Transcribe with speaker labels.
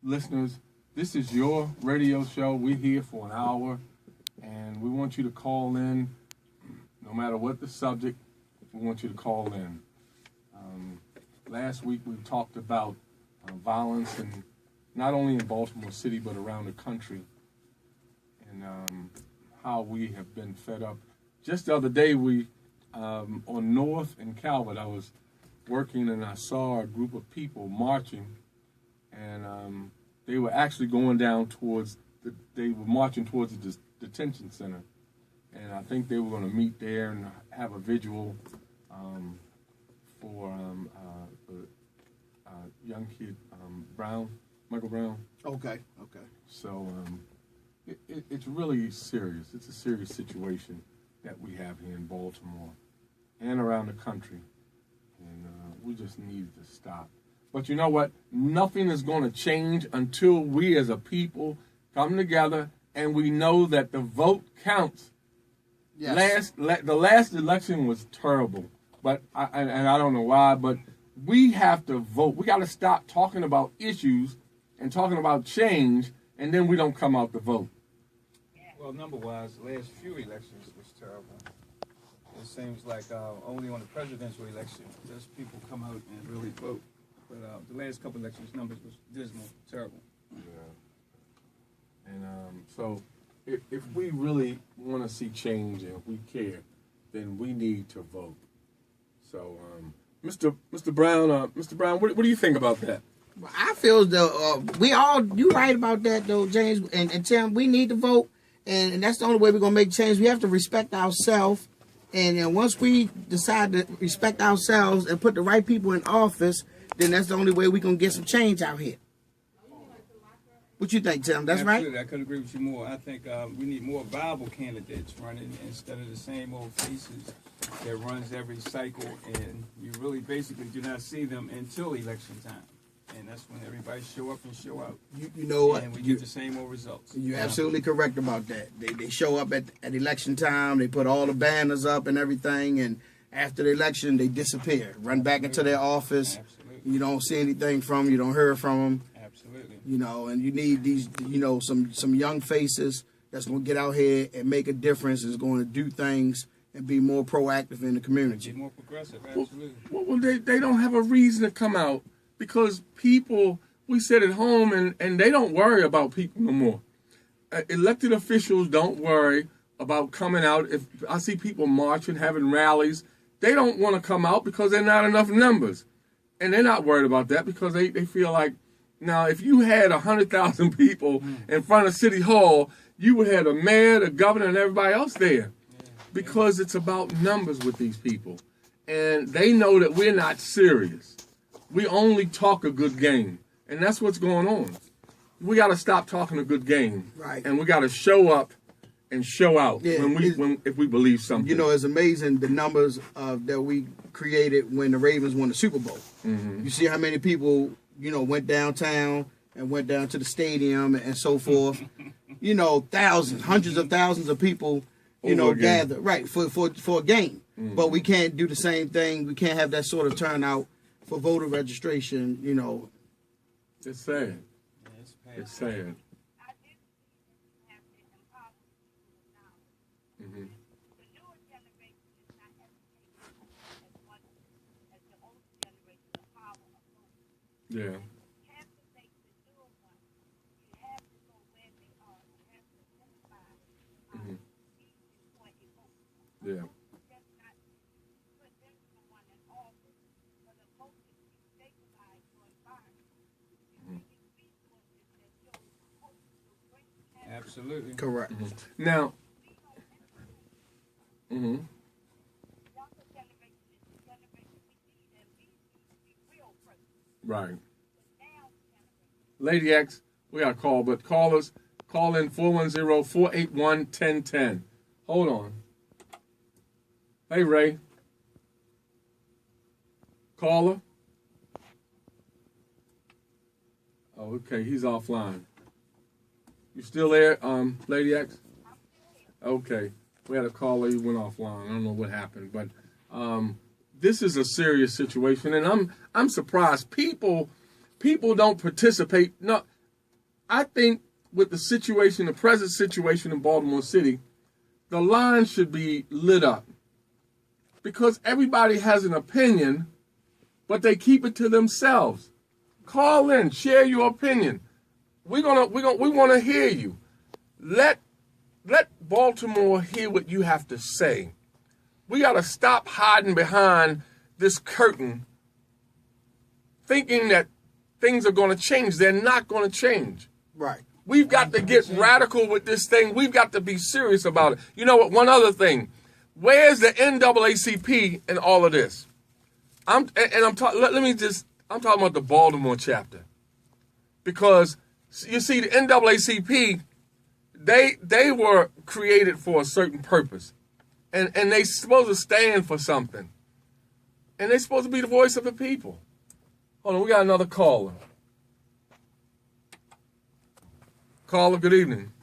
Speaker 1: listeners, this is your radio show. We're here for an hour, and we want you to call in, no matter what the subject. We want you to call in. Last week we talked about violence, and not only in Baltimore City but around the country, and how we have been fed up. Just the other day, on North and Calvert, I was working and I saw a group of people marching, and they were actually going down they were marching towards the detention center, and I think they were going to meet there and have a vigil for young kid Michael Brown.
Speaker 2: Okay.
Speaker 1: So it's really serious. It's a serious situation that we have here in Baltimore and around the country, and we just need to stop. But you know what? Nothing is going to change until we as a people come together and we know that the vote counts.
Speaker 2: Yes.
Speaker 1: The last election was terrible, but I don't know why, but we have to vote. We got to stop talking about issues and talking about change, and then we don't come out to vote.
Speaker 3: Well, number-wise, the last few elections was terrible. It seems like only on the presidential election does people come out and really vote. But the last couple elections, numbers was dismal, terrible.
Speaker 1: Yeah. And so if we really want to see change and if we care, then we need to vote. So, Mr. Brown, what do you think about that?
Speaker 2: Well, I feel as though you right about that though, James and Tim. We need to vote, and that's the only way we're gonna make change. We have to respect ourselves, and then once we decide to respect ourselves and put the right people in office, then that's the only way we're gonna get some change out here. What you think, Tim? That's
Speaker 3: Absolutely.
Speaker 2: right.
Speaker 3: I couldn't agree with you more. I think we need more viable candidates running instead of the same old faces that runs every cycle, and you really basically do not see them until election time. And that's when everybody show up and show out.
Speaker 2: You know what?
Speaker 3: And we get the same old results.
Speaker 2: You're absolutely correct about that. They show up at election time. They put all the banners up and everything, and after the election, they disappear, run back into their office.
Speaker 3: Absolutely.
Speaker 2: You don't see anything from them. You don't hear from them.
Speaker 3: Absolutely.
Speaker 2: You know, and you need these, some young faces that's going to get out here and make a difference, is going to do things and be more proactive in the community.
Speaker 3: Be more progressive, absolutely.
Speaker 1: Well, they don't have a reason to come out because people, we sit at home and they don't worry about people no more. Elected officials don't worry about coming out. If I see people marching, having rallies, they don't want to come out because there's not enough numbers. And they're not worried about that because they feel like, now, if you had 100,000 people in front of City Hall, you would have the mayor, the governor, and everybody else there. Because it's about numbers with these people. And they know that we're not serious. We only talk a good game. And that's what's going on. We got to stop talking a good game.
Speaker 2: Right.
Speaker 1: And we got to show up and show out
Speaker 2: Yeah,
Speaker 1: if we believe something.
Speaker 2: You know, it's amazing the numbers that we created when the Ravens won the Super Bowl.
Speaker 1: Mm-hmm.
Speaker 2: You see how many people, went downtown and went down to the stadium and so forth. Thousands, hundreds of thousands of people, gather for a game. Mm-hmm. But we can't do the same thing. We can't have that sort of turnout for voter registration.
Speaker 1: It's sad. It's sad. Mm-hmm. Yeah. Mm-hmm. Yeah.
Speaker 3: Absolutely.
Speaker 2: Correct.
Speaker 1: Mm-hmm. Now, mm-hmm. Right. Lady X, we got a call, but callers, call in 410-481-1010. Hold on. Hey, Ray. Caller? Oh, okay, he's offline. You still there, Lady X? Okay. We had a caller, he went offline. I don't know what happened, but this is a serious situation, and I'm surprised people don't participate. No, I think with the situation, the present situation in Baltimore City, the line should be lit up because everybody has an opinion, but they keep it to themselves. Call in, share your opinion. We want to hear you. Let Baltimore hear what you have to say. We got to stop hiding behind this curtain, thinking that things are going to change. They're not going to change.
Speaker 2: Right.
Speaker 1: We've got to get radical with this thing. We've got to be serious about it. You know what? One other thing. Where's the NAACP in all of this? I'm talking about the Baltimore chapter. Because you see, the NAACP, they were created for a certain purpose. And they supposed to stand for something. And they're supposed to be the voice of the people. Hold on, we got another caller. Caller, good evening.